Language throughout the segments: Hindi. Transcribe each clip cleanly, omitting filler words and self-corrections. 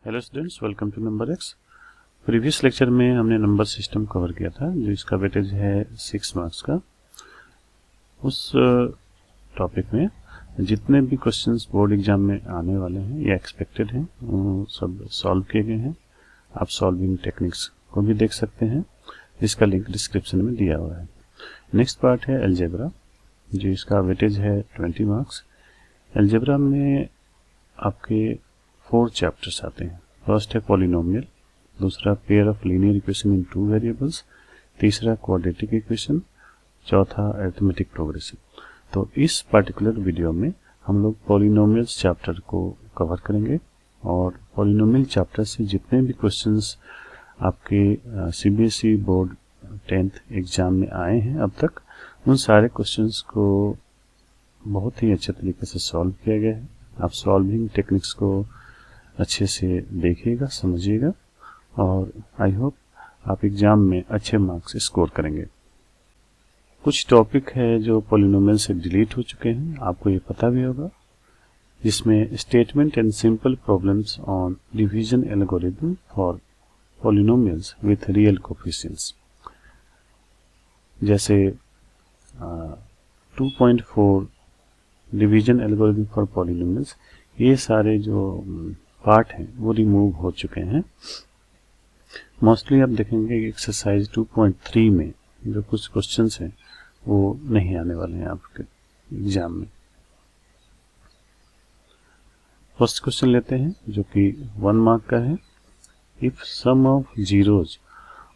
Hello students, welcome to number X. Previous lecture में हमने नंबर सिस्टम कवर किया था, जो इसका वेटेज है 6 मार्क्स का। उस टॉपिक में जितने भी क्वेश्चंस बोर्ड एग्जाम में आने वाले हैं या एक्सपेक्टेड हैं, वो सब सॉल्व किए गए हैं। आप सॉल्विंग टेक्निक्स को भी देख सकते हैं, जिसका लिंक डिस्क्रिप्शन में दिया हुआ है। नेक्स्ट पार्ट है अलजेब्रा, जो इसका वेटेज है 20 मार्क्स। अलजेब्रा में आपके 4 चैप्टर्स आते हैं। फर्स्ट है पॉलिनोमियल, दूसरा pair of linear equation in 2 variables, तीसरा क्वाड्रेटिक इक्वेशन, चौथा अरिथमेटिक प्रोग्रेशन। तो इस पर्टिकुलर वीडियो में हम लोग पॉलिनोमियल्स चैप्टर को कवर करेंगे, और पॉलिनोमियल चैप्टर से जितने भी क्वेश्चंस आपके सीबीएसई बोर्ड 10th एग्जाम में आए हैं अब तक, उन सारे क्वेश्चंस को बहुत ही अच्छे तरीके से सॉल्व किया गया है। आप सॉल्विंग टेक्निक्स को अच्छे से देखिएगा, समझिएगा, और आई होप आप एग्जाम में अच्छे मार्क्स स्कोर करेंगे। कुछ टॉपिक है जो पॉलिनोमियल से डिलीट हो चुके हैं, आपको ये पता भी होगा, जिसमें statement and simple problems on division algorithm for polynomials with real coefficients, जैसे 2.4 डिवीजन एल्गोरिथम फॉर पॉलिनोमियल्स, ये सारे जो पार्ट हैं वो रिमूव हो चुके हैं। मोस्टली आप देखेंगे कि एक्सरसाइज 2.3 में जो कुछ क्वेश्चंस हैं वो नहीं आने वाले हैं आपके एग्जाम में। फर्स्ट क्वेश्चन लेते हैं, जो कि 1 मार्क का है। If sum of zeros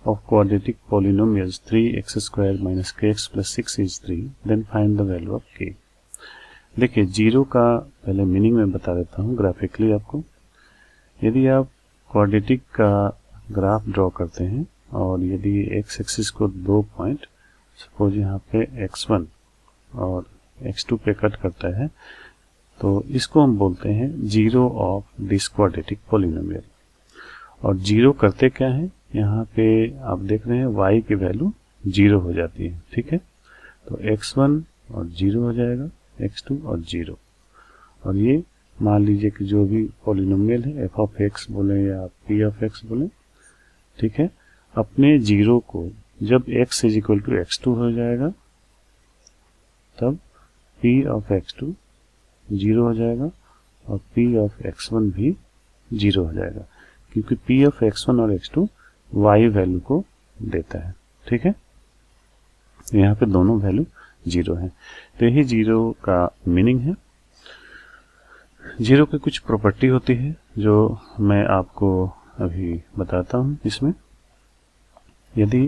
of quadratic polynomials 3x square minus kx plus 6 is 3, then find the value of k। देखिए, जीरो का पहले मीनिंग में बता देता हूँ ग्राफिकली आपको। यदि आप क्वाड्रेटिक का ग्राफ ड्रॉ करते हैं, और यदि एक्स एक्सिस को 2 पॉइंट, सपोज यहाँ पे x1 और x2 पे कट करता है, तो इसको हम बोलते हैं zero of this quadratic polynomial. और जीरो करते क्या है, यहाँ पे आप देख रहे हैं y की वैल्यू 0 हो जाती है, ठीक है। तो x1 और 0 हो जाएगा, x2 और 0। और ये मान लीजिए कि जो भी पॉलिनोमियल है, f ऑफ x बोले या p ऑफ x बोले, ठीक है। अपने जीरो को जब x is equal to x2 हो जाएगा, तब p ऑफ x2 0 हो जाएगा, और p ऑफ x1 भी 0 हो जाएगा, क्योंकि p ऑफ x1 और x2 y वैल्यू को देता है, ठीक है। यहाँ पे दोनों वैल्यू 0 है, तो यही जीरो का मीनिंग है। जीरो की कुछ प्रॉपर्टी होती है जो मैं आपको अभी बताता हूँ। इसमें यदि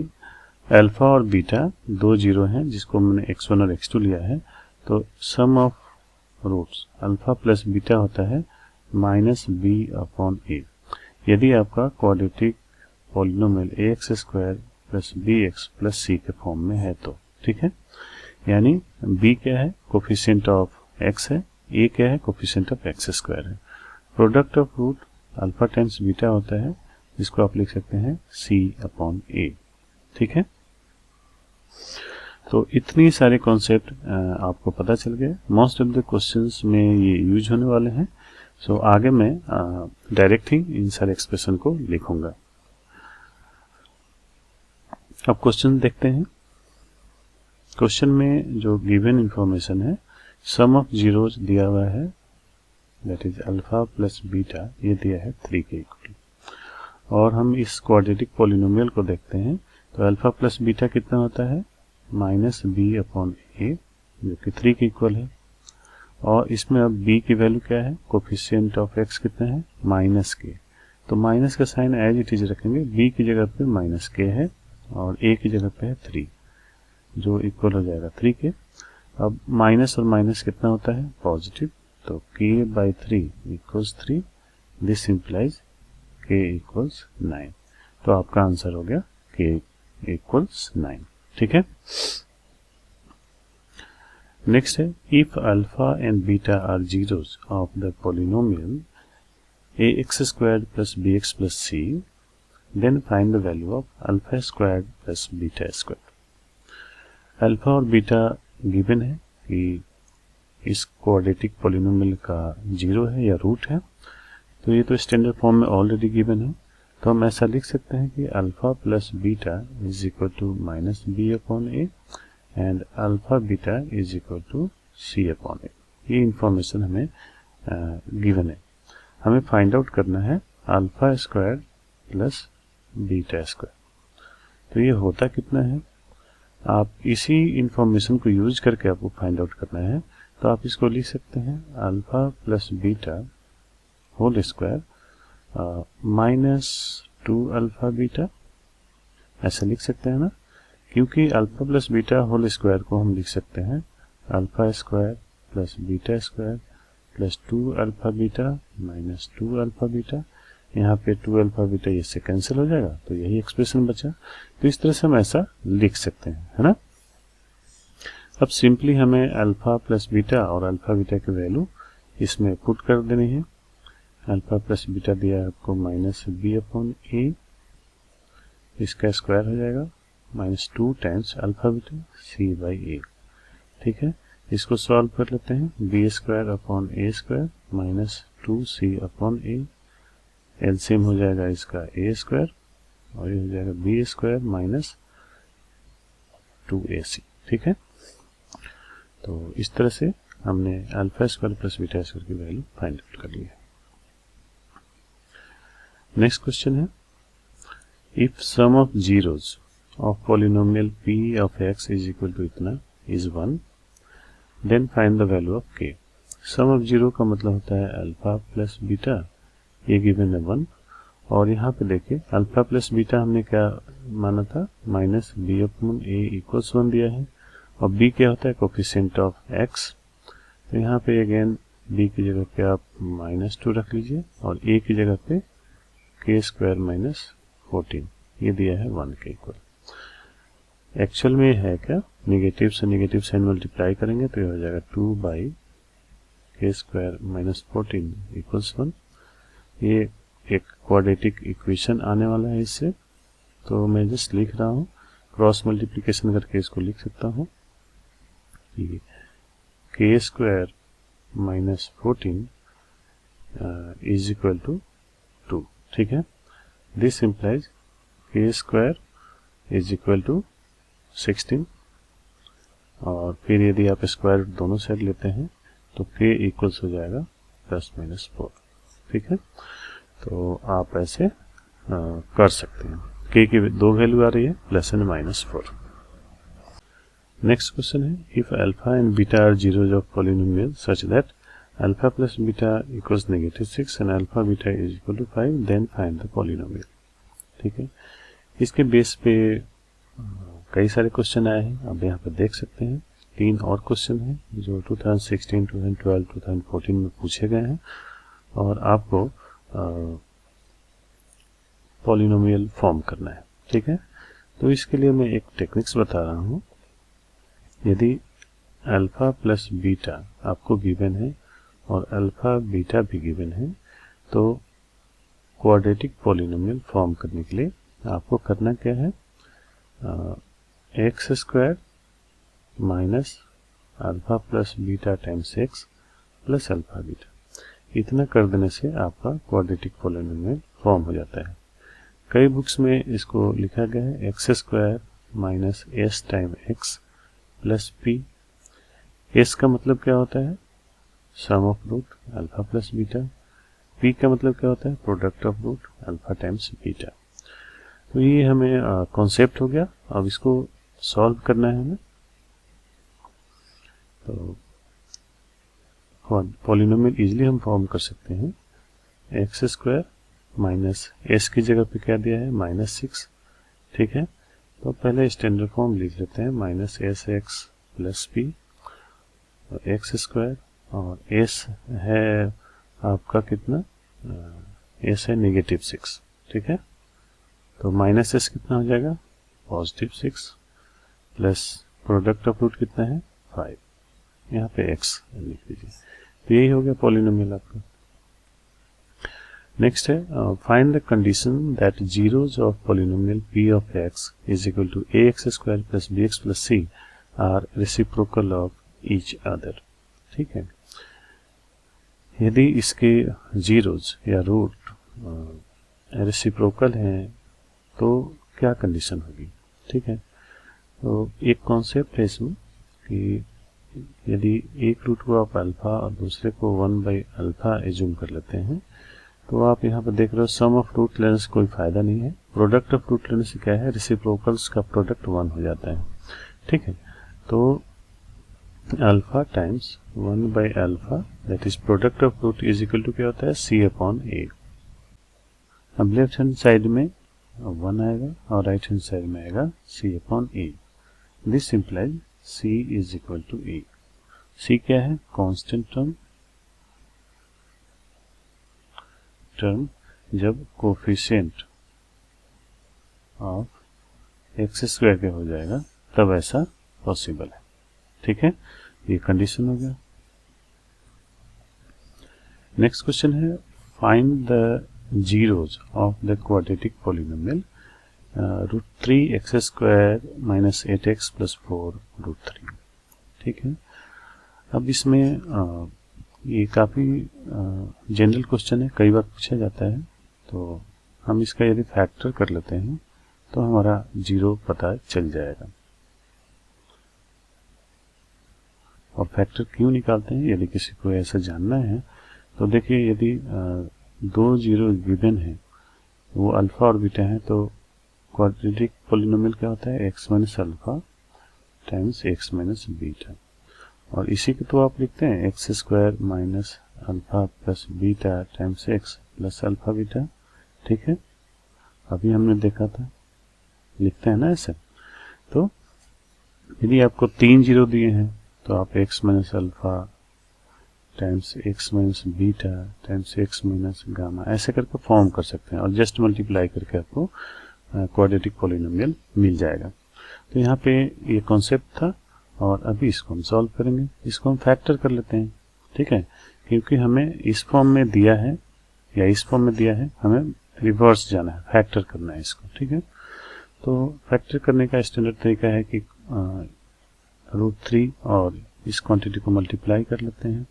अल्फा और बीटा दो जीरो हैं, जिसको मैंने x1 और x2 लिया है, तो sum of roots alpha plus beta होता है माइनस b अपॉन a। यदि आपका quadratic polynomial ax square plus bx plus c के फॉर्म में है तो, ठीक है। यानी b क्या है, कोफिशिएंट ऑफ x है, a क्या है, कोफिशिएंट ऑफ x स्क्वायर है। Product of root alpha times beta होता है, जिसको आप लिख सकते हैं c अपॉन a, ठीक है। तो इतनी सारे कॉन्सेप्ट आपको पता चल गए। मोस्ट ऑफ द क्वेश्चंस में ये यूज होने वाले हैं। सो आगे मैं डायरेक्ट ही इन सारे एक्सप्रेशन को लिखूंगा। अब क्वेश्चन देखते हैं। क्वेश्चन में जो गिवन इंफॉर्मेशन है, सम ऑफ जीरोज दिया हुआ है, that is alpha plus beta, ये दिया है 3 के इक्वल। और हम इस क्वाड्रेटिक पॉलिनोमियल को देखते हैं, तो अल्फा प्लस बीटा कितना होता है, माइनस b अपॉन a, जो कि 3 के इक्वल है। और इसमें अब b की वैल्यू क्या है, कोफिशिएंट ऑफ x कितना है, माइनस k। तो माइनस का साइन एज इट इज रखेंगे, b की जगह पे माइनस k है और a की जगह पे है 3, जो इक्वल हो जाएगा 3 के। अब माइनस और माइनस कितना होता है, पॉजिटिव, तो k by 3 equals 3, this implies k equals 9। तो आपका आंसर हो गया k इक्वल्स 9, ठीक है। नेक्स्ट है, if alpha and beta are zeros of the polynomial ax squared plus bx plus c, then find the value of alpha squared plus beta squared. Alpha और बीटा गिवन है कि इस क्वाड्रेटिक पॉलिनोमियल का जीरो है या रूट है, तो ये तो स्टैंडर्ड फॉर्म में ऑलरेडी गिवन है, तो हम ऐसा लिख सकते हैं कि alpha plus beta is equal to minus B upon A and alpha beta is equal to C upon A. ये इंफॉर्मेशन हमें गिवन है। हमें फाइंड आउट करना है alpha square plus beta square. तो ये होता कितना है, आप इसी इंफॉर्मेशन को यूज करके आपको फाइंड आउट करना है। तो आप इसको लिख सकते हैं alpha plus beta whole square minus 2 alpha beta, ऐसा लिख सकते हैं ना, क्योंकि alpha plus beta whole square को हम लिख सकते हैं alpha square plus beta square plus 2 alpha beta minus 2 alpha beta. यहाँ पे 2 अल्फा बीटा ये से कैंसिल हो जाएगा, तो यही एक्सप्रेशन बचा। तो इस तरह से हम ऐसा लिख सकते हैं, है ना। अब सिंपली हमें अल्फा प्लस बीटा और अल्फा बीटा की वैल्यू इसमें पुट कर देनी है। अल्फा प्लस बीटा दिया है आपको माइनस बी अपॉन ए, इसका स्क्वायर हो जाएगा minus 2 times alpha beta C by A. ठीक है, इसको सॉल्व कर लेते हैं। B square upon A square minus 2c upon A, LCM हो जाएगा इसका ए स्क्वायर और ये हो जाएगा बी स्क्वायर माइनस 2ac। ठीक है, तो इस तरह से हमने alpha square plus beta square की वैल्यू फाइंड आउट कर ली है। नेक्स्ट क्वेश्चन है, if sum of zeros of polynomial p of x is equal to इतना is 1, then find the value of k। Sum of zero का मतलब होता है अल्फा प्लस बीटा, ये गिवन है 1, और यहाँ पे देखिए अल्फा प्लस बीटा हमने क्या माना था, माइनस बी अपॉन ए इक्वल्स 1 दिया है, और b क्या होता है कोफिशिएंट ऑफ x। तो यहाँ पे अगेन b की जगह पे आप माइनस 2 रख लीजिए और a की जगह पे k स्क्वायर माइनस 14, ये दिया है 1 के इक्वल। एक्चुअल में है क्या, नेगेटिव से नेगेटिव साइन मल्टीप्लाई करेंगे तो ये हो जाएगा 2 बाई के स्क्वायर माइनस 14 इक्वल्स 1। ये एक क्वाड्रेटिक इक्वेशन आने वाला है इससे, तो मैं जस्ट लिख रहा हूँ, क्रॉस मल्टीप्लिकेशन करके इसको लिख सकता हूँ कि k square minus 14 is equal to 2। ठीक है, this implies k square is equal to 16, और फिर यदि आप स्क्वायर दोनों साइड लेते हैं तो k इक्वल्स हो जाएगा प्लस माइनस 4। ठीक है, तो आप ऐसे कर सकते हैं। k की दो वैल्यू आ रही है, plus and minus 4। Next question है, if alpha and beta are zeros of polynomial such that alpha plus beta equals negative 6 and alpha beta is equal to 5, then find the polynomial. ठीक है, इसके बेस पे कई सारे क्वेश्चन आए हैं, आप यहाँ पर देख सकते हैं। 3 और क्वेश्चन हैं जो 2016, 2012, 2014 में पूछे गए हैं, और आपको पॉलिनोमियल फॉर्म करना है। ठीक है, तो इसके लिए मैं एक टेक्निक्स बता रहा हूँ। यदि अल्फा प्लस बीटा आपको गिवन है और अल्फा बीटा भी गिवन है, तो क्वाड्रेटिक पॉलिनोमियल फॉर्म करने के लिए आपको करना क्या है, x square minus alpha plus beta times x plus alpha beta, इतना कर देने से आपका क्वाड्रेटिक पॉलिनोमियल फॉर्म हो जाता है। कई बुक्स में इसको लिखा गया है x square minus S time x plus P. S का मतलब क्या होता है, sum of root alpha plus beta. P का मतलब क्या होता है, product of root alpha times beta. तो ये हमें कॉन्सेप्ट हो गया। अब इसको सॉल्व करना है हमें। तो पॉलिनोमियल इजीली हम फॉर्म कर सकते हैं। एक्स स्क्वायर माइनस एस की जगह पे क्या दिया है, -6। ठीक है, तो पहले स्टैंडर्ड फॉर्म लिख लेते हैं, minus S x plus P, x square, और एस है आपका कितना, एस है -6। ठीक है, तो माइनस एस कितना हो जाएगा, +6, प्लस प्रोडक्ट ऑफ रूट कितना है, 5, यहाँ पे एक्स लिख दीजिए। तो यही हो गया पॉलिनोमियल आपका। नेक्स्ट है, find the condition that zeros of polynomial p of x is equal to ax square plus bx plus c are reciprocal of each other. ठीक है, यदि इसके जीरोज या रूट रेसिप्रोकल हैं तो क्या कंडीशन होगी, ठीक है। तो एक कॉन्सेप्ट है इसमें कि यदि एक रूट को आप अल्फा और दूसरे को 1/अल्फा एज्यूम कर लेते हैं तो आप यहाँ पर देख रहे हो सम ऑफ रूट लेने से कोई फायदा नहीं है, प्रोडक्ट ऑफ रूट लेने से क्या है, रेसिप्रोकल्स का प्रोडक्ट 1 हो जाता है, ठीक है। तो alpha times alpha that is product of root is equal to क्या होता है, C/A। अब लेफ्ट हैंड साइड में 1 आएगा और राइट हैंड साइड में आएगा C/A। This implies C is equal to A। C क्या है, कांस्टेंट टर्म जब कोफिशिएंट ऑफ एक्स स्क्वायर के हो जाएगा तब ऐसा पॉसिबल है, ठीक है। ये कंडीशन हो गया। नेक्स्ट क्वेश्चन है find the zeros of the quadratic polynomial √3x² - 8x + 4 √3, ठीक है। अब इसमें ये काफ़ी जनरल क्वेश्चन है, कई बार पूछा जाता है, तो हम इसका यदि फैक्टर कर लेते हैं तो हमारा जीरो पता चल जाएगा। और फैक्टर क्यों निकालते हैं, यदि किसी को ऐसा जानना है तो देखिए, यदि दो जीरो गिवन है, वो अल्फा और बीटा है, तो क्वाड्रेटिक पॉलिनोमियल क्या होता है, x - alpha times x - beta. और इसी को तो आप लिखते हैं x² - alpha plus beta times x plus alpha beta, ठीक है। अभी हमने देखा था, लिखते हैं ना ऐसे। तो यदि आपको 3 जीरो दिए हैं तो आप x - alpha times x - beta times x - gamma ऐसे करके फॉर्म कर सकते हैं और जस्ट मल्टीप्लाई करके आपको क्वाड्रेटिक पॉलिनोमियल मिल जाएगा। तो यहाँ पे ये कॉन्सेप्ट था और अभी इसको हम सॉल्व करेंगे। इसको हम फैक्टर कर लेते हैं, ठीक है, क्योंकि हमें इस फॉर्म में दिया है या इस फॉर्म में दिया है, हमें रिवर्स जाना है, फैक्टर करना है इसको, ठीक है। तो फैक्टर करने का स्टैंडर्ड तरीका है कि √3 और इस क्वांटिटी को मल्टीप्लाई कर लेते हैं,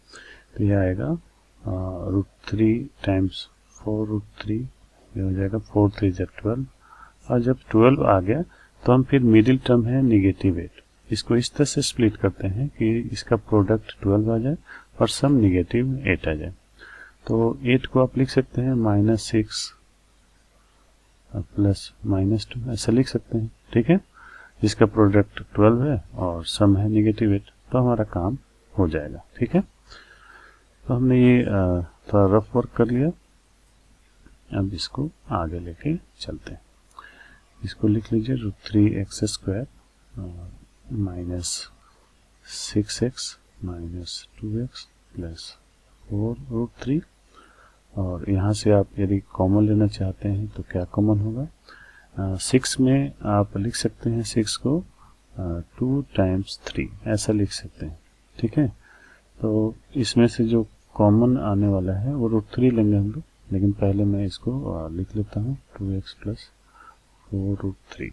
तो यह आएगा √3 टाइम्स 4 √3, ये हो जाएगा 4 3 12। और जब 12 आ गया तो हम फिर मिडिल टर्म है -8, इसको इस तरह से स्प्लिट करते हैं कि इसका प्रोडक्ट 12 आ जाए और सम -8 आ जाए। तो 8 को आप लिख सकते हैं -6 प्लस -2 ऐसा लिख सकते हैं, ठीक है। जिसका प्रोडक्ट 12 है और सम है -8, तो हमारा काम हो जाएगा, ठीक है। तो हमने ये थोड़ा रफ वर्क कर लिया, अब इसको आगे लेके चलते हैं। इसको लिख लीजिए √3x² -6x - 2x + 4 √3। और यहाँ से आप यदि कॉमन लेना चाहते हैं तो क्या कॉमन होगा, 6 में आप लिख सकते हैं 6 को 2 टाइम्स 3 ऐसा लिख सकते हैं, ठीक है। तो इसमें से जो कॉमन आने वाला है वो √3 लेंगे हम लोग, लेकिन पहले मैं इसको लिख लेता हूँ 2x + 4 √3।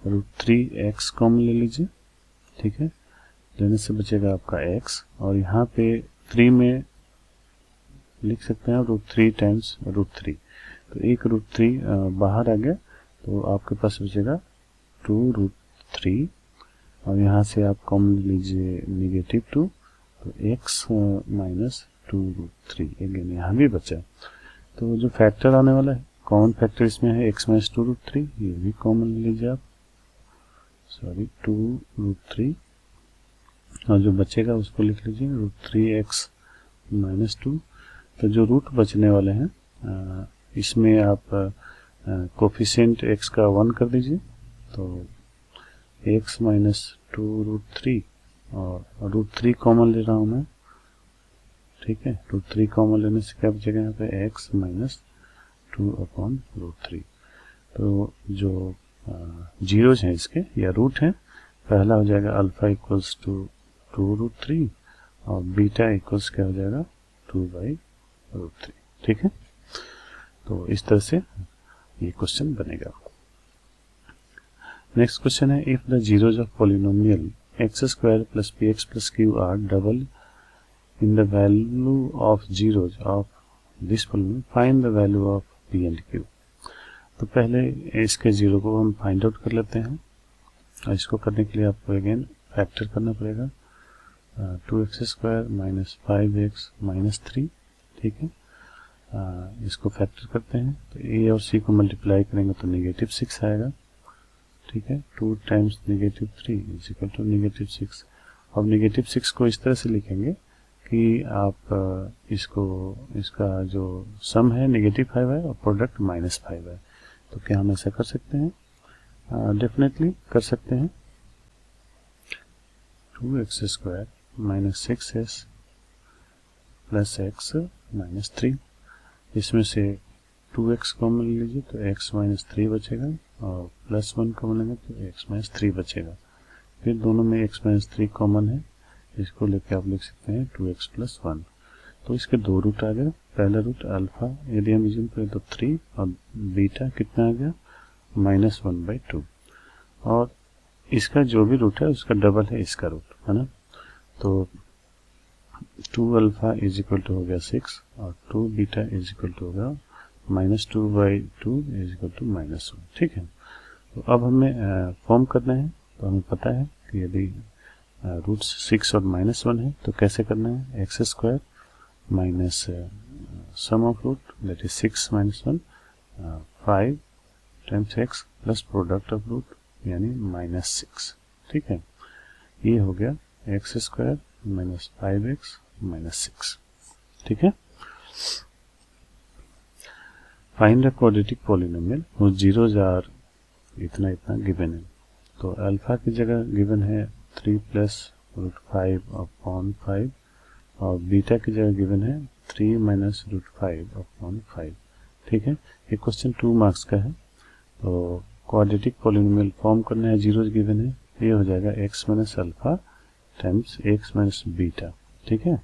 √3x कॉमन ले लीजिए, ठीक है। लेने से बचेगा आपका x, और यहाँ पे 3 में लिख सकते हैं √3 टाइम्स √3, तो एक √3 बाहर आ गया, तो आपके पास बचेगा 2 √3, और यहाँ से आप कॉमन लीजिए -2, तो x - 2 √3 अगेन यहाँ भी बचा। तो जो फैक्टर आने वाला है, कॉमन फैक्टर इसमें है x - 2 √3, ये भी कॉमन लीजिए आप, सॉरी 2 √3, और जो बचेगा उसको लिख लीजिए √3x - 2। तो जो रूट बचने वाले हैं इसमें आप कोफिशिएंट x का 1 कर दीजिए, तो x - 2 √3, और √3 कॉमन ले रहा हूँ मैं, ठीक है। √3 कॉमन लेने से क्या बचेगा यहाँ पे x - 2/√3। तो जो जीरोज हैं इसके या रूट हैं, पहला हो जाएगा अल्फा = 2 √3 और बीटा इक्वल्स क्या हो जाएगा 2/√3, ठीक है। तो इस तरह से ये क्वेश्चन बनेगा। नेक्स्ट क्वेश्चन है if the zeros of polynomial x² + px + q are double in the value of zeros of this polynomial find the value of p and q. तो पहले इसके जीरो को हम फाइंड आउट कर लेते हैं, और इसको करने के लिए आपको अगेन फैक्टर करना पड़ेगा 2x² माइनस 5x माइनस 3, ठीक है। इसको फैक्टर करते हैं तो a और c को मल्टीप्लाई करेंगे तो -6 आएगा, ठीक है। 2 टाइम्स -3 इज इक्वल टू -6। अब -6 को इस तरह से लिखेंगे कि आप इसका जो सम है -5 है और प्रोडक्ट -5 है। तो क्या हम ऐसा कर सकते हैं? डेफिनेटली कर सकते हैं। 2x² minus 6s plus x minus 3, इसमें से 2x कॉमन लीजिए तो x माइनस 3 बचेगा, और प्लस 1 कॉमन लेंगे तो x माइनस 3 बचेगा। फिर दोनों में x माइनस 3 कॉमन है, इसको लेके आप लिख सकते हैं 2x प्लस 1। तो इसके दो रूट आ गए। पहला रूट अल्फा यदि हम यूज करें तो 3, और बीटा कितना आ गया -1/2, और इसका जो भी रूट है उसका डबल है इसका रूट, है ना। तो 2 अल्फा इज इक्वल टू हो गया 6, और 2 बीटा इज इक्वल टू हो गया -2/2 इज इक्वल टू -1, ठीक है। तो अब हमें फॉर्म करना है, तो हमें पता है कि यदि रूट्स 6 और -1 है तो कैसे करना है, x² minus sum of root that is 6 minus 1 5 times x plus product of root यानी -6, ठीक है। ये हो गया x² माइनस 5x माइनस 6, ठीक है। Find the quadratic polynomial whose zeros are इतना इतना गिवन है। तो अल्फा की जगह गिवन है 3 प्लस रूट 5 अपॉन 5, और बीटा की जगह गिवन है 3 माइनस रूट 5 अपॉन 5, ठीक है। ये क्वेश्चन 2 मार्क्स का है। तो क्वाड्रेटिक पॉलिनोमियल फॉर्म करना है, जीरोज गिवन है, ये हो जाएगा x minus alpha times x minus beta, ठीक है।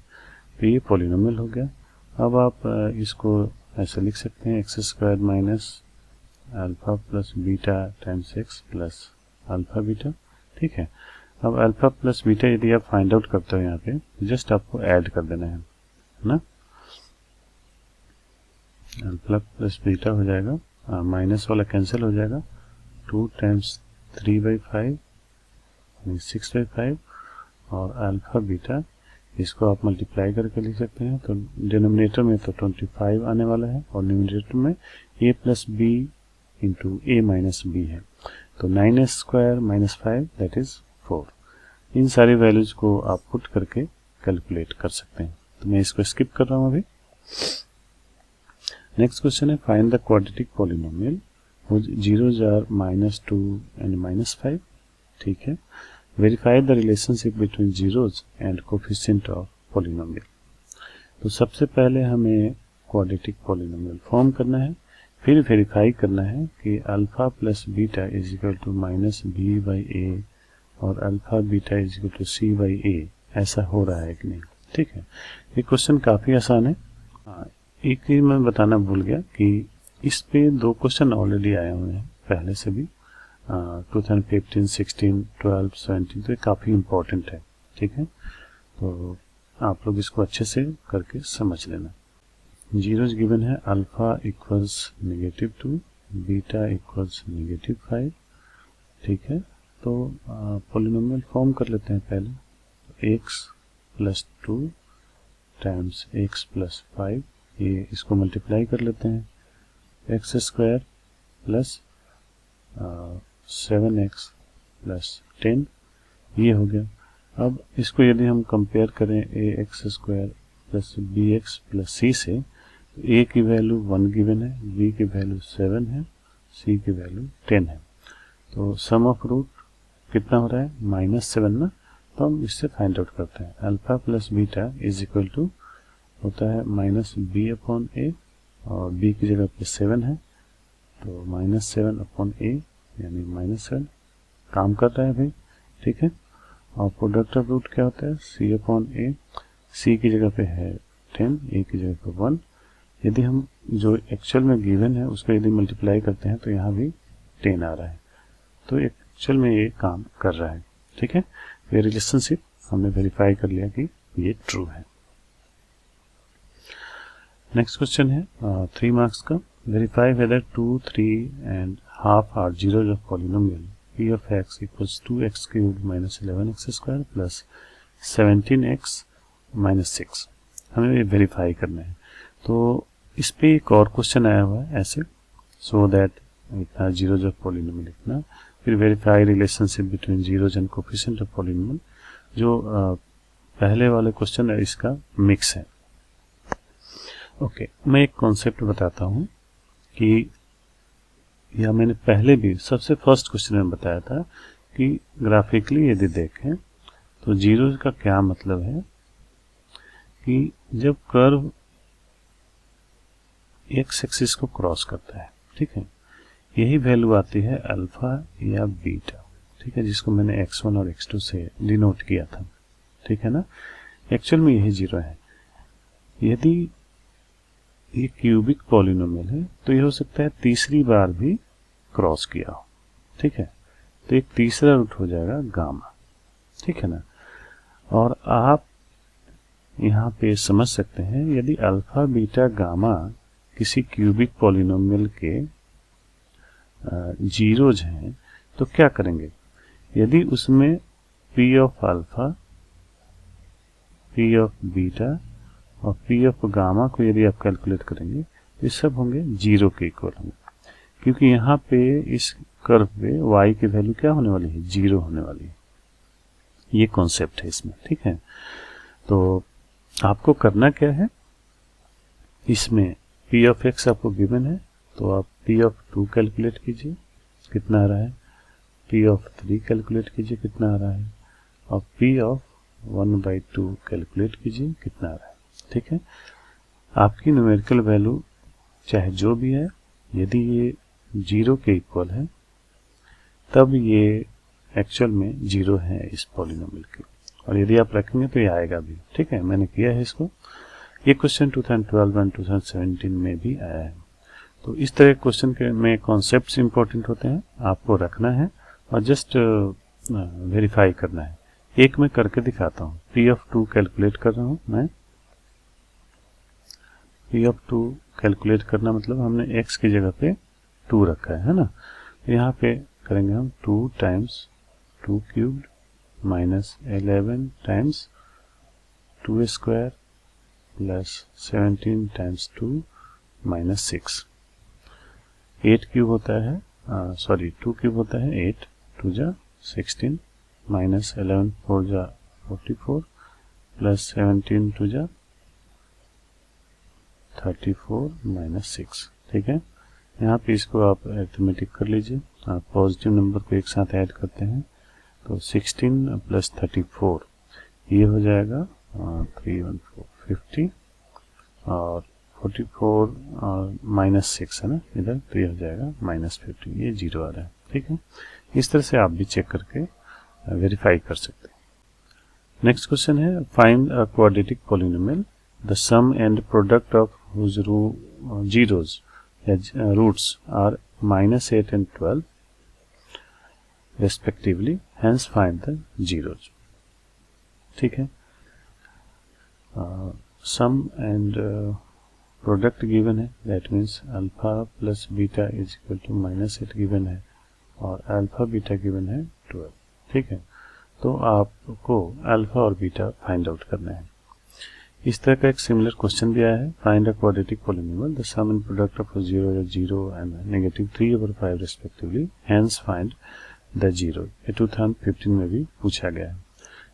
तो ये पॉलिनोमियल हो गया। अब आप इसको ऐसे लिख सकते हैं x² minus alpha plus beta times x plus alpha beta, ठीक है। अब अल्फा प्लस बीटा यदि आप फाइंड आउट करते हो यहाँ पे, जस्ट आपको ऐड कर देना है ना। अल्फा प्लस बीटा हो जाएगा, माइनस वाला कैंसिल हो जाएगा, 2 टाइम्स 3/5 6/5, और अल्फा बीटा इसको आप मल्टीप्लाई करके लिख सकते हैं। तो डिनोमिनेटर में तो 25 आने वाला है, और न्यूमरेटर में a plus b into a minus b है। तो 9s² माइनस 5 दैट इज 4। इन सारी वैल्यूज को आप पुट करके कैलकुलेट कर सकते हैं। तो मैं इसको स्किप कर रहा हूँ अभी। नेक्स्ट क्वेश्चन है find the quadratic polynomial whose zeros are -2 and -5, ठीक है। Verify the relationship between zeros and coefficient of polynomial. तो सबसे पहले हमें क्वाड्रेटिक पॉलिनोमियल फॉर्म करना है, फिर वेरीफाई करना है कि alpha plus beta is equal to -b/a और alpha beta is equal to c/a, ऐसा हो रहा है कि नहीं, ठीक है। ये क्वेश्चन काफ़ी आसान है। एक चीज़ मैं बताना भूल गया कि इस पे 2 क्वेश्चन ऑलरेडी आए हुए हैं पहले से भी, 2015, 16, 12, 17, तो ये काफ़ी इम्पोर्टेंट है, ठीक है। तो आप लोग इसको अच्छे से करके समझ लेना। जीरोज गिवन है, अल्फा इक्वल्स -2, बीटा इक्वल्स -5, ठीक है। तो पॉलिनोमियल फॉर्म कर लेते हैं पहले। x plus 2 times x plus 5, ये इसको मल्टीप्लाई कर लेते हैं, x² प्लस 7x प्लस 10, ये हो गया। अब इसको यदि हम कंपेयर करें ax² plus bx plus c से, तो a की वैल्यू 1 गिवन है, b की वैल्यू 7 है, c की वैल्यू 10 है। तो सम ऑफ रूट कितना हो रहा है, -7 ना। तो हम इससे फाइंड आउट करते हैं। Alpha plus beta is equal to होता है -b/a, और b की जगह पे 7 है, तो -7/a यानी -7 काम कर रहा है भाई, ठीक है। और प्रोडक्ट ऑफ रूट क्या होता है, c/a, c की जगह पे है 10, a की जगह पे 1। यदि हम जो एक्चुअल में गिवन है उसको यदि मल्टीप्लाई करते हैं तो यहाँ भी 10 आ रहा है, तो एक्चुअल में ये काम कर रहा है, ठीक है। ये रिलेशनशिप हमने वेरीफाई कर लिया कि ये ट्रू है। नेक्स्ट क्वेश्चन है 3 मार्क्स का। Verify whether 2, 3 and half are zeros of polynomial p of x equals 2x cubed minus 11x square plus 17x minus 6। हमें ये वेरीफाई करना है। तो इस पे एक और क्वेश्चन आया हुआ है ऐसे, सो दैट इतना जीरोज ऑफ पॉलिनोमियल लिखना, फिर verify relationship between zeros and coefficient of polynomial. जो पहले वाले क्वेश्चन है इसका मिक्स है। ओके, मैं एक कॉन्सेप्ट बताता हूँ कि यह मैंने पहले भी सबसे फर्स्ट क्वेश्चन में बताया था कि ग्राफिकली यदि देखें तो जीरोज का क्या मतलब है कि जब कर्व एक्स एक्सिस को क्रॉस करता है, ठीक है, यही वैल्यू आती है अल्फा या बीटा, ठीक है, जिसको मैंने x1 और x2 से डिनोट किया था, ठीक है ना। एक्चुअल में यही जीरो है। यदि ये क्यूबिक पॉलिनोमियल है तो ये हो सकता है तीसरी बार भी क्रॉस किया हो, ठीक है, तो एक तीसरा रूट हो जाएगा गामा, ठीक है ना। और आप यहाँ पे समझ सकते हैं यदि अल्फा बीटा गामा किसी क्यूबिक पॉलिनोमियल के जीरोज हैं तो क्या करेंगे। यदि उसमें p of alpha, p of beta और p ऑफ गामा को यदि आप कैलकुलेट करेंगे तो ये सब होंगे जीरो के इक्वल होंगे, क्योंकि यहाँ पे इस कर्व पे y की वैल्यू क्या होने वाली है, जीरो होने वाली है। ये कॉन्सेप्ट है इसमें, ठीक है। तो आपको करना क्या है, इसमें p ऑफ x आपको गिवन है तो आप p ऑफ 2 कैलकुलेट कीजिए कितना आ रहा है, p ऑफ 3 कैलकुलेट कीजिए कितना आ रहा है, और p ऑफ 1/2 कैलकुलेट कीजिए कितना आ रहा है, ठीक है। आपकी न्यूमेरिकल वैल्यू चाहे जो भी है, यदि ये जीरो के इक्वल है तब ये एक्चुअल में जीरो है इस पॉलिनोमियल के, और यदि आप रखेंगे तो ये आएगा भी, ठीक है। मैंने किया है इसको। ये क्वेश्चन 2012 और 2017 में भी आया है। तो इस तरह के क्वेश्चन के में कॉन्सेप्ट्स इंपॉर्टेंट होते हैं, आपको रखना है और जस्ट वेरीफाई करना है। एक मैं करके दिखाता हूँ। p ऑफ 2 कैलकुलेट कर रहा हूँ मैं। p ऑफ 2 कैलकुलेट करना मतलब हमने x की जगह पे 2 रखा है ना। यहाँ पे करेंगे हम 2 times 2 cubed minus 11 times 2 square plus 17 times 2 minus 6। 8 cube होता है, सॉरी 2 क्यूब होता है 8, 2 जा 16 माइनस 11 4 जा 44 प्लस 17 2 जा 34 माइनस 6, ठीक है। यहाँ पे इसको आप अरिथमेटिक कर लीजिए। आप पॉजिटिव नंबर को एक साथ ऐड करते हैं तो 16 प्लस 34 ये हो जाएगा 31450 और 44 और माइनस 6 है ना इधर, तो ये हो जाएगा माइनस 50, ये जीरो आ रहा है, ठीक है। इस तरह से आप भी चेक करके वेरीफाई कर सकते हैं। नेक्स्ट क्वेश्चन है find a quadratic polynomial the sum and product of whose zeros roots are -8 and 12 respectively, hence find the zeros, ठीक है। sum and product given है, that means alpha plus beta is equal to -8 given है और alpha beta given है 12, ठीक है। तो आपको alpha और beta फाइंड आउट करना है। इस तरह का एक सिमिलर क्वेश्चन भी आया है, find a quadratic polynomial the sum and product of 0 and -3/5 respectively, hence find the zero. ये 2015 में भी पूछा गया है।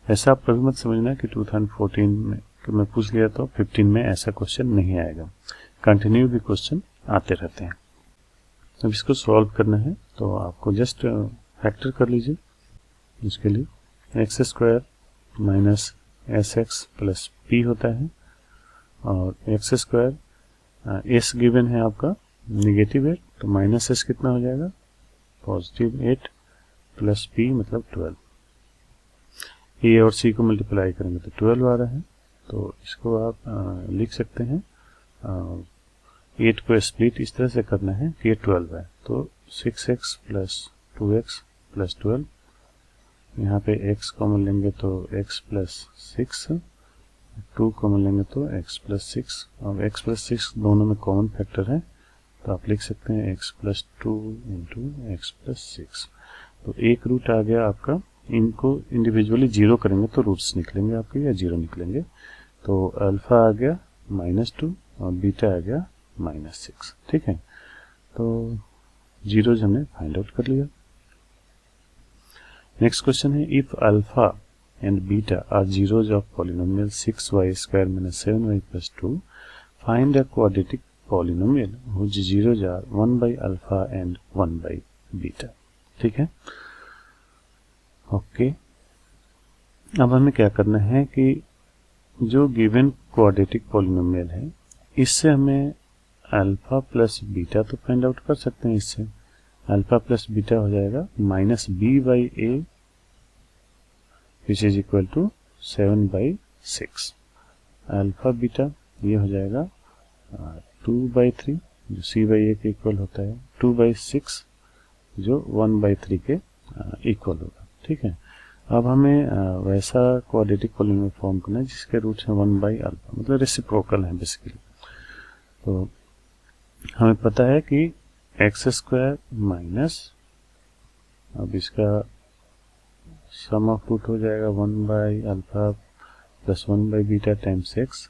ऐसा आप कभी मत समझना कि 2014 में मैं पूछ लिया तो 15 में ऐसा क्वेश्चन नहीं आएगा। कंटिन्यू भी क्वेश्चन आते रहते हैं। अब इसको सॉल्व करना है तो आपको जस्ट फैक्टर कर लीजिए। इसके लिए x square minus S x plus P होता है और एक्स स्क्वायर एस गिवन है आपका निगेटिव 8, तो माइनस एस कितना हो जाएगा, पॉजिटिव 8 प्लस पी मतलब 12। ए और सी को मल्टीप्लाई करेंगे तो 12 आ रहा है, तो इसको आप लिख सकते हैं 8 को स्प्लिट इस तरह से करना है कि ये 12 है, तो 6x प्लस 2x प्लस 12, यहाँ पे x कॉमन लेंगे तो x प्लस 6 2 कॉमन लेंगे तो x प्लस 6, अब x प्लस 6 दोनों में कॉमन फैक्टर है तो आप लिख सकते हैं x plus 2 into x plus 6। तो एक रूट आ गया आपका, इनको इंडिविजुअली जीरो करेंगे तो रूट्स निकलेंगे आपके या जीरो निकलेंगे। तो अल्फा आ गया -2 और बीटा आ गया -6। ठीक है, तो जीरोज हमने फाइंड आउट कर लिया। नेक्स्ट क्वेश्चन है if alpha and beta are zeros of polynomial 6y² - 7y + 2 find a quadratic polynomial which zeros are alpha and beta. ठीक है, ओके। अब हमें क्या करना है कि जो गिवन क्वाड्रेटिक पॉलिनोमियल है इससे हमें अल्फा प्लस बीटा तो फाइंड आउट कर सकते हैं। इससे अल्फा प्लस बीटा हो जाएगा -b/a which is equal to 7/6। Alpha beta ये हो जाएगा 2/3 जो c/a के इक्वल होता है, 2/6 जो 1/3 के इक्वल होगा। ठीक है, अब हमें वैसा क्वाड्रेटिक पॉलिनोमियल फॉर्म करना है जिसके रूट्स हैं 1/अल्फा, मतलब रेसिप्रोकल है बेसिकली। तो हमें पता है कि x² माइनस, अब इसका सम ऑफ रूट हो जाएगा alpha plus beta times x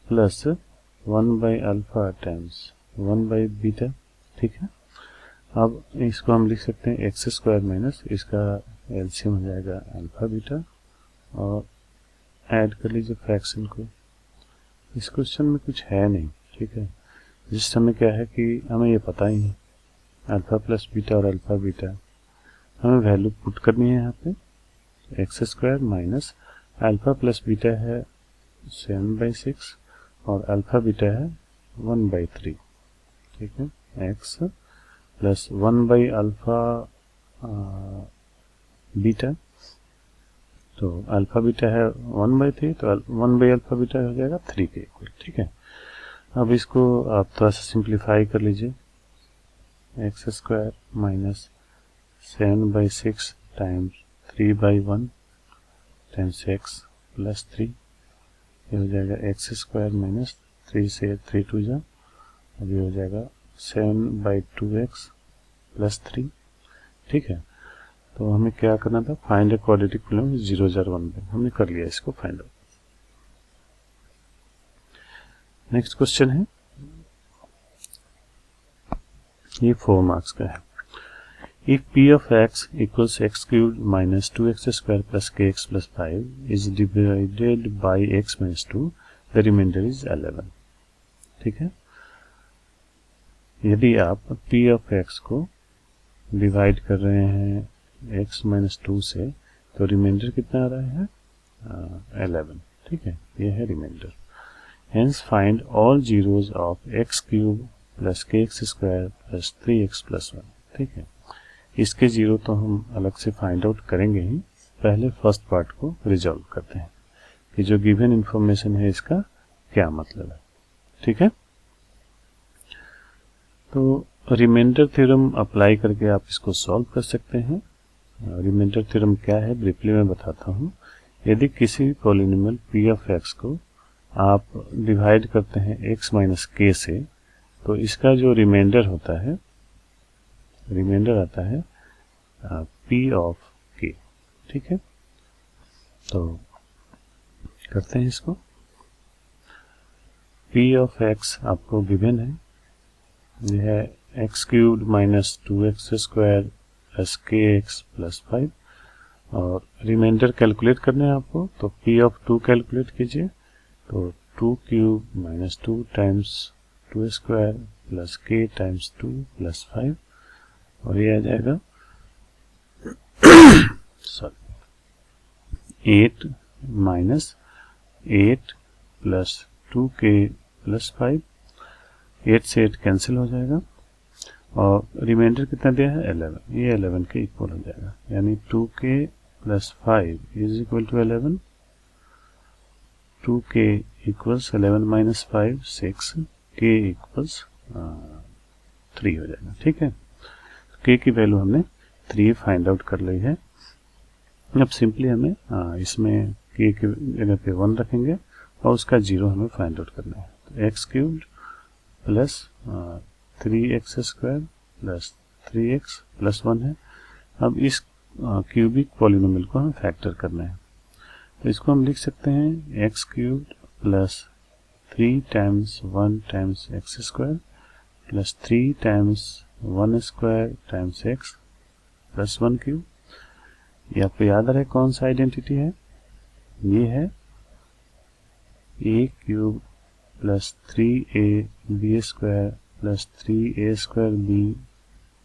plus alpha times beta. ठीक है, अब इसको हम लिख सकते हैं x² माइनस, इसका एलसीएम हो जाएगा अल्फा बीटा और ऐड कर लीजिए फ्रैक्शन को। इस क्वेश्चन में कुछ है नहीं। ठीक है, जिस समय क्या है कि हमें ये पता ही है अल्फा प्लस बीटा और अल्फा बीटा, हमें वैल्यू पुट करनी है यहाँ पे। x² minus alpha plus beta है 7/6 और अल्फा बीटा है 1/3। ठीक है, x प्लस 1/अल्फा बीटा, तो अल्फा बीटा है 1/3 तो 1/अल्फा बीटा हो जाएगा 3 के इक्वल। ठीक है, अब इसको आप थोड़ा सा सिंप्लीफाई कर लीजिए। x² minus 7/6 times 3/1 times x plus 3, ये हो जाएगा x² माइनस 3 से 3 2 जा, अब ये हो जाएगा 7/2x प्लस 3। ठीक है, तो हमें क्या करना था, फाइंड अ क्वाड्रेटिक पॉलिनोमियल 0 0 1 हमने कर लिया इसको फाइंड आउट। नेक्स्ट क्वेश्चन है, ये 4 मार्क्स का है। If p of x equals x³ minus 2x² plus kx plus 5 is divided by x minus 2, the remainder is 11। ठीक है, यदि आप p of x को डिवाइड कर रहे हैं x minus 2 से तो रिमाइंडर कितना आ रहा है 11। ठीक है, ये है reminder. Hence find all zeros of x³ plus kx² plus 3x plus 1। ठीक है, इसके जीरो तो हम अलग से फाइंड आउट करेंगे ही, पहले फर्स्ट पार्ट को रिजॉल्व करते हैं कि जो गिवन इंफॉर्मेशन है इसका क्या मतलब है। ठीक है, तो रिमाइंडर थ्योरम अप्लाई करके आप इसको सॉल्व कर सकते हैं। रिमाइंडर थ्योरम क्या है ब्रीफली मैं बताता हूँ। यदि किसी पॉलिनोमियल p of x को आप डिवाइड करते हैं x माइनस k से, तो इसका जो रिमाइंडर होता है, रिमाइंडर आता है p ऑफ k। ठीक है, तो करते हैं इसको। p ऑफ x आपको गिवन है, यह है x³ minus 2x² plus kx plus 5 और रिमाइंडर कैलकुलेट करना है आपको, तो p ऑफ 2 कैलकुलेट कीजिए। तो 2³ minus 2 times 2² plus k times 2 plus 5 और ये आ जाएगा 8 माइनस 8 प्लस 2k प्लस 5, 8 से 8 कैंसिल हो जाएगा और रिमाइंडर कितना दिया है 11, ये 11 के इक्वल हो जाएगा, यानी 2k plus 5 is equal to 11। 2k equals 11 minus 5 6, k equals 3 हो जाएगा। ठीक है, k की वैल्यू हमने 3 फाइंड आउट कर ली है। अब सिंपली हमें इसमें k की जगह पे 1 रखेंगे और उसका 0 हमें फाइंड आउट करना है। तो x cubed plus 3x² plus 3x plus 1 है। अब इस क्यूबिक पॉलिनोमियल को हमें फैक्टर करना है, तो इसको हम लिख सकते हैं x cubed plus 3 times 1 times x² plus 3 times 1 square times x plus 1 cube. ये आपको याद आ रहा है कौन सा आइडेंटिटी है? ये है a cube plus 3ab² plus 3a² b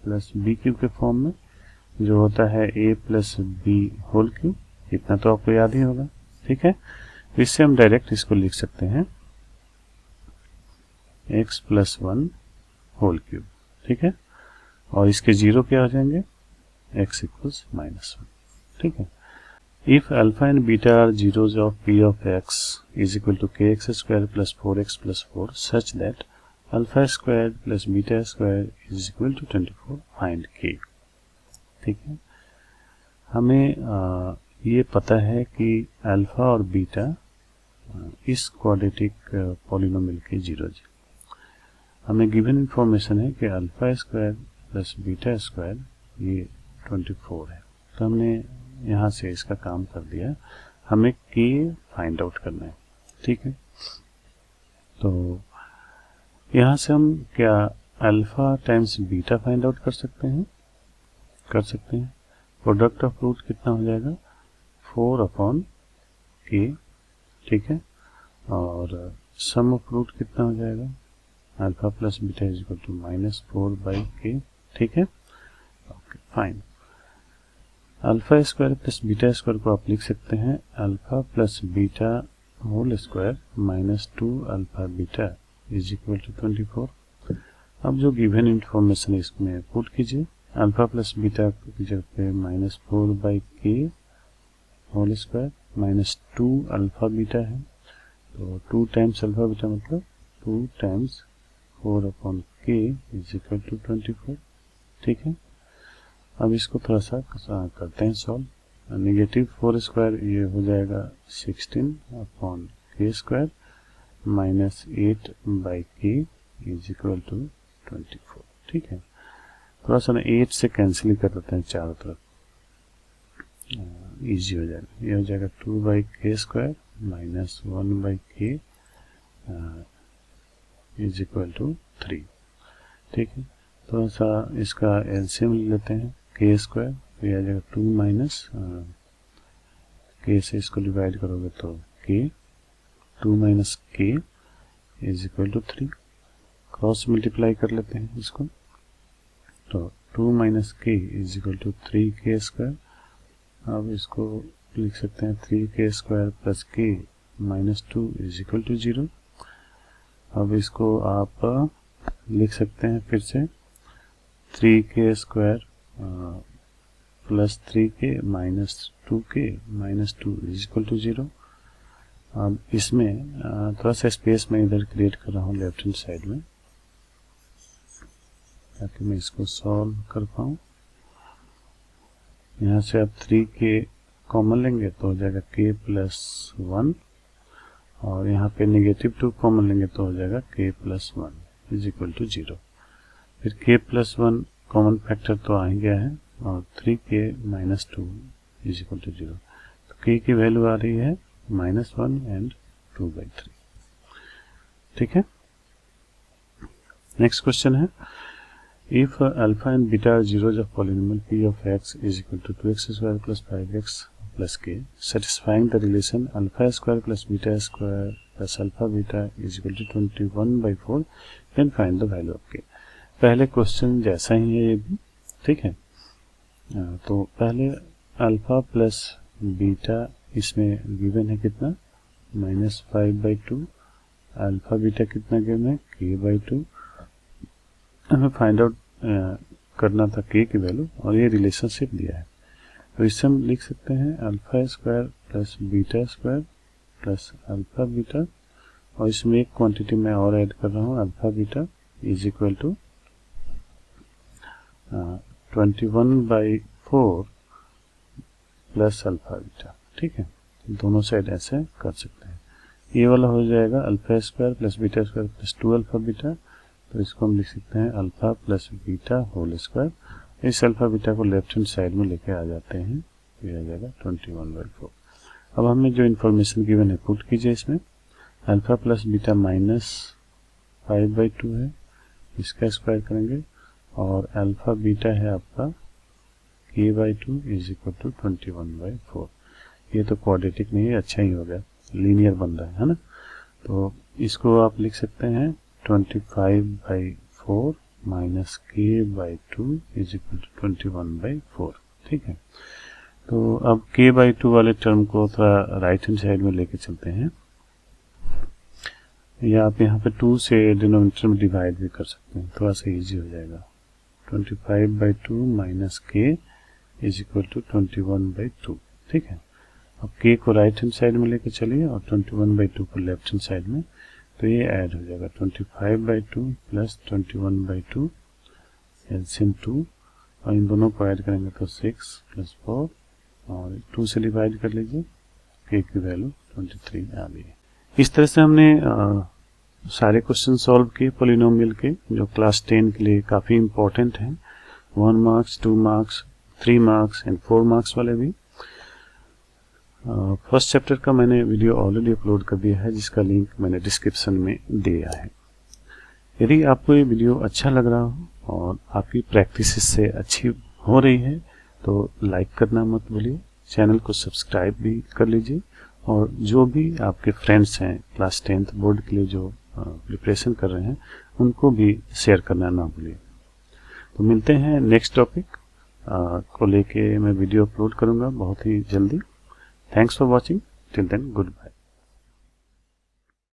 plus b cube के फॉर्म में, जो होता है a plus b whole cube. इतना तो आपको याद ही होगा, ठीक है। इससे हम डायरेक्ट इसको लिख सकते हैं x प्लस 1 होल क्यूब, ठीक है। और इसके 0 क्या हो जाएंगे? x इक्वल्स -1, ठीक है। If alpha and beta are zeros of p of x is equal to kx² plus 4x plus 4 such that alpha squared plus beta squared is equal to 24, find k, ठीक है। हमें ये पता है कि अल्फा और बीटा इस क्वाड्रेटिक पॉलिनोमियल के जीरोज। हमें गिवन इंफॉर्मेशन है कि alpha square plus beta square ये 24 है, तो हमने यहाँ से इसका काम कर दिया। हमें k फाइंड आउट करना है, ठीक है। तो यहाँ से हम क्या alpha times beta find out कर सकते हैं? कर सकते हैं। प्रोडक्ट ऑफ रूट कितना हो जाएगा? 4/k, ठीक है। और सम ऑफ रूट कितना हो जाएगा? Alpha plus beta is equal to -4/k, ठीक है। Okay, fine. Alpha square plus beta square को आप लिख सकते हैं alpha plus beta whole square -2 alpha beta is equal to 24। अब जो गिवन इंफॉर्मेशन इसमें पुट कीजिए। अल्फा प्लस बीटा की जगह पे -4/k whole square -2 alpha beta है, तो 2 टाइम्स अल्फा बीटा मतलब 2 times 4/k is equal to 24, ठीक है। अब इसको थोड़ा सा करते हैं सॉल्व। -4 स्क्वायर ये हो जाएगा 16/k² -8/k is equal to 24, ठीक है। थोड़ा सा ना 8 से कैंसिल कर देते हैं चारों तरफ, इजी हो जाएगा। ये हो जाएगा 2/k² -1/k is equal to 3, ठीक है। थोड़ा सा इसका एलसीएम ले लेते हैं। k² तो यह आ जाएगा 2 माइनस k से इसको डिवाइड करोगे तो k, 2 minus k is equal to 3। Cross multiply कर लेते हैं इसको, तो 2 minus k is equal to 3k²। अब इसको लिख सकते हैं 3k² plus k -2 is equal to 0। अब इसको आप लिख सकते हैं फिर से 3k² plus 3k -2k -2 is equal to 0। अब इसमें थोड़ा सा स्पेस मैं इधर क्रिएट कर रहा हूँ लेफ्ट हैंड साइड में, ताकि मैं इसको सॉल्व कर पाऊँ। यहाँ से आप 3k कॉमन लेंगे तो हो जाएगा k प्लस 1, और यहाँ पे -2 कॉमन लेंगे तो हो जाएगा k plus 1 is equal to 0। फिर k प्लस 1 कॉमन फैक्टर तो आ ही गया है, और 3k -2 इज इक्वल टू 0। तो k की वैल्यू आ रही है -1 एंड 2/3, ठीक है। नेक्स्ट क्वेश्चन है, if alpha and beta are zeros of polynomial p of x is equal to 2x² plus 5x plus k, satisfying the relation alpha square plus beta square plus alpha beta is equal to 21/4, then find the value of k। पहले क्वेश्चन जैसा ही है ये भी, ठीक है। तो पहले अल्फा प्लस बीटा इसमें गिवन है कितना? -5/2। अल्फा बीटा कितना गिवन है? k/2। हमें फाइंड आउट करना था k की वैल्यू, और ये रिलेशनशिप दिया है, तो इससे हम लिख सकते हैं alpha square plus beta square plus alpha beta, और इसमें एक क्वांटिटी मैं और ऐड कर रहा हूँ alpha beta is equal to 21/4 plus alpha beta, ठीक है। दोनों साइड ऐसे कर सकते हैं। ये वाला हो जाएगा alpha square plus beta square plus 2 alpha beta, तो इसको हम लिख सकते हैं alpha plus beta whole square. इस अल्फा बीटा को लेफ्ट हैंड साइड में लेके आ जाते हैं, ये आ जाएगा 21/4। अब हमें जो इन्फॉर्मेशन गिवन है पुट कीजिए इसमें। अल्फा प्लस बीटा माइनस 5/2 है, इसका स्क्वायर करेंगे, और अल्फा बीटा है आपका k/2 इज इक्वल टू 21/4। ये तो क्वाड्रेटिक नहीं है, अच्छा ही हो गया, लीनियर बन रहा है ना। तो इसको आप लिख सकते हैं 25/4 minus k/2 is equal to 21/4। ठीक है, तो अब k/2 वाले टर्म को थोड़ा राइट हैंड साइड में लेके चलते हैं, या आप यहाँ पे 2 से डिनोमिनेटर में डिवाइड भी कर सकते हैं, थोड़ा सा इजी हो जाएगा। 25/2 minus k is equal to 21/2। ठीक है, अब k को राइट हैंड साइड में लेके चलिए और 21/2 को लेफ्ट हैंड साइड में, तो ये ऐड हो जाएगा 25/2 प्लस 21/2 एलसीएम 2, और इन दोनों को ऐड करेंगे तो 6 प्लस 4, और 2 से डिवाइड कर लीजिए, k की वैल्यू 23 आ गई। इस तरह से हमने सारे क्वेश्चन सॉल्व किए पॉलिनोमियल के, जो क्लास 10 के लिए काफ़ी इंपॉर्टेंट हैं, 1 marks, 2 marks, 3 marks and 4 marks वाले भी। फर्स्ट चैप्टर का मैंने वीडियो ऑलरेडी अपलोड कर दिया है, जिसका लिंक मैंने डिस्क्रिप्शन में दिया है। यदि आपको ये वीडियो अच्छा लग रहा हो और आपकी प्रैक्टिस इससे अच्छी हो रही है तो लाइक करना मत भूलिए, चैनल को सब्सक्राइब भी कर लीजिए, और जो भी आपके फ्रेंड्स हैं क्लास 10th बोर्ड के लिए जो प्रिपरेशन कर रहे हैं उनको भी शेयर करना ना भूलिए। तो मिलते हैं नेक्स्ट टॉपिक को लेके, मैं वीडियो अपलोड करूंगा बहुत ही जल्दी। Thanks for watching, till then good bye.